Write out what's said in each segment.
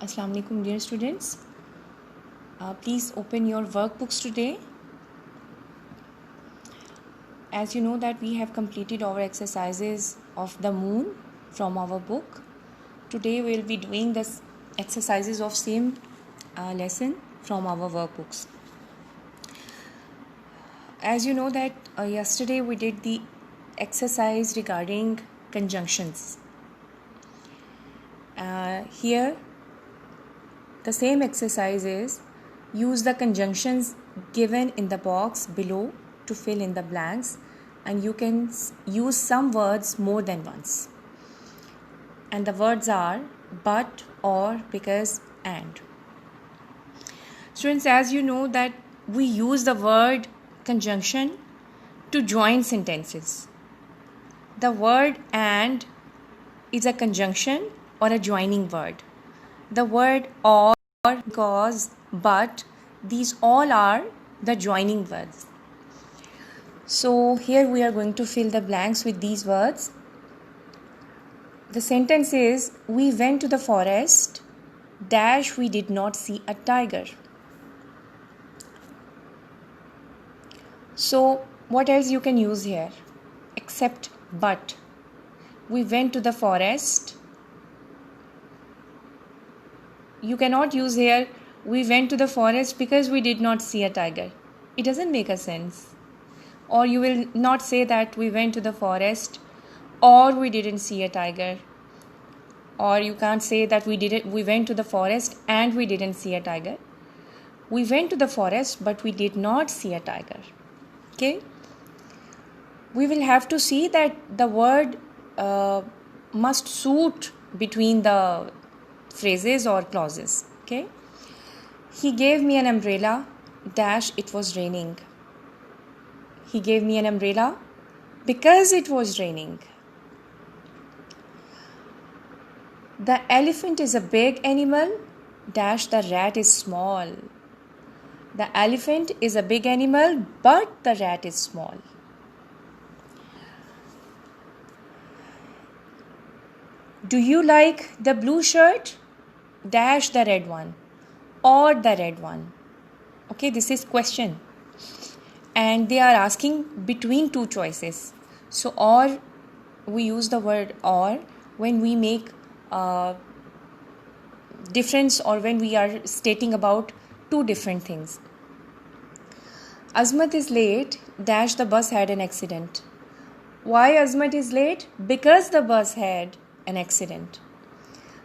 Assalamu alaikum dear students. Please open your workbooks today. As you know that we have completed our exercises of the moon from our book. Today we will be doing the exercises of same lesson from our workbooks. As you know that yesterday we did the exercise regarding conjunctions. Here the same exercise is use the conjunctions given in the box below to fill in the blanks, and you can use some words more than once. And the words are but, or, because, and. Students, as you know that we use the word conjunction to join sentences. The word and is a conjunction or a joining word. The word or, because, but, these all are the joining words. So here we are going to fill the blanks with these words. The sentence is, we went to the forest, dash we did not see a tiger. So what else you can use here except but? We went to the forest. You cannot use here we went to the forest because we did not see a tiger. It doesn't make a sense. Or you will not say that we went to the forest or we didn't see a tiger. Or you can't say that we went to the forest and we didn't see a tiger. We went to the forest but we did not see a tiger. Okay? We will have to see that the word must suit between the phrases or clauses. Okay? He gave me an umbrella, dash it was raining. He gave me an umbrella because it was raining. The elephant is a big animal, dash the rat is small. The elephant is a big animal, but the rat is small. Do you like the blue shirt? Dash the red one or the red one. Okay, this is question. And they are asking between two choices. So, or we use the word or when we make difference or when we are stating about two different things. Azmat is late, dash the bus had an accident. Why Azmat is late? Because the bus had an accident.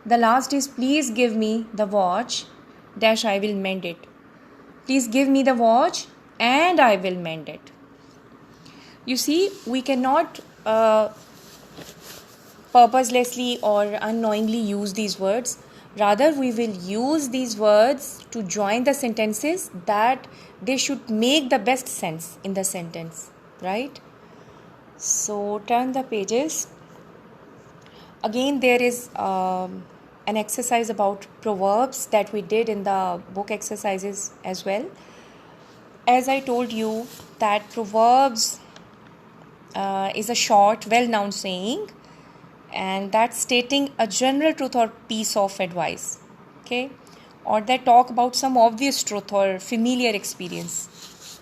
The last is please give me the watch, dash I will mend it. Please give me the watch and I will mend it. You see, we cannot purposelessly or unknowingly use these words. Rather, we will use these words to join the sentences that they should make the best sense in the sentence, right? So, turn the pages. Again, there is an exercise about proverbs that we did in the book exercises as well. As I told you that proverbs is a short, well-known saying, and that's stating a general truth or piece of advice, okay, or that talk about some obvious truth or familiar experience.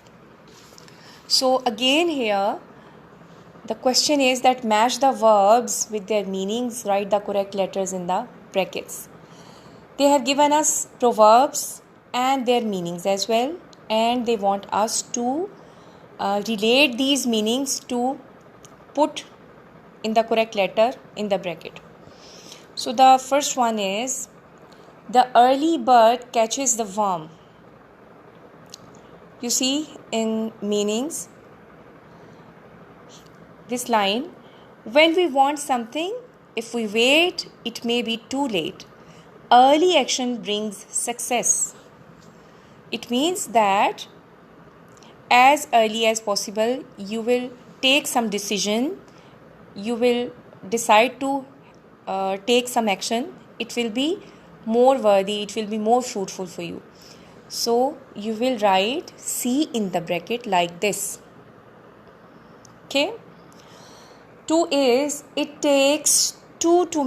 So again here the question is that match the verbs with their meanings, write the correct letters in the brackets. They have given us proverbs and their meanings as well, and they want us to relate these meanings to put in the correct letter in the bracket. So the first one is, the early bird catches the worm. You see in meanings this line, when we want something, if we wait, it may be too late. Early action brings success. It means that as early as possible, you will take some decision, you will decide to take some action. It will be more worthy, it will be more fruitful for you. So you will write C in the bracket like this. Okay. 2 is, it takes 2 to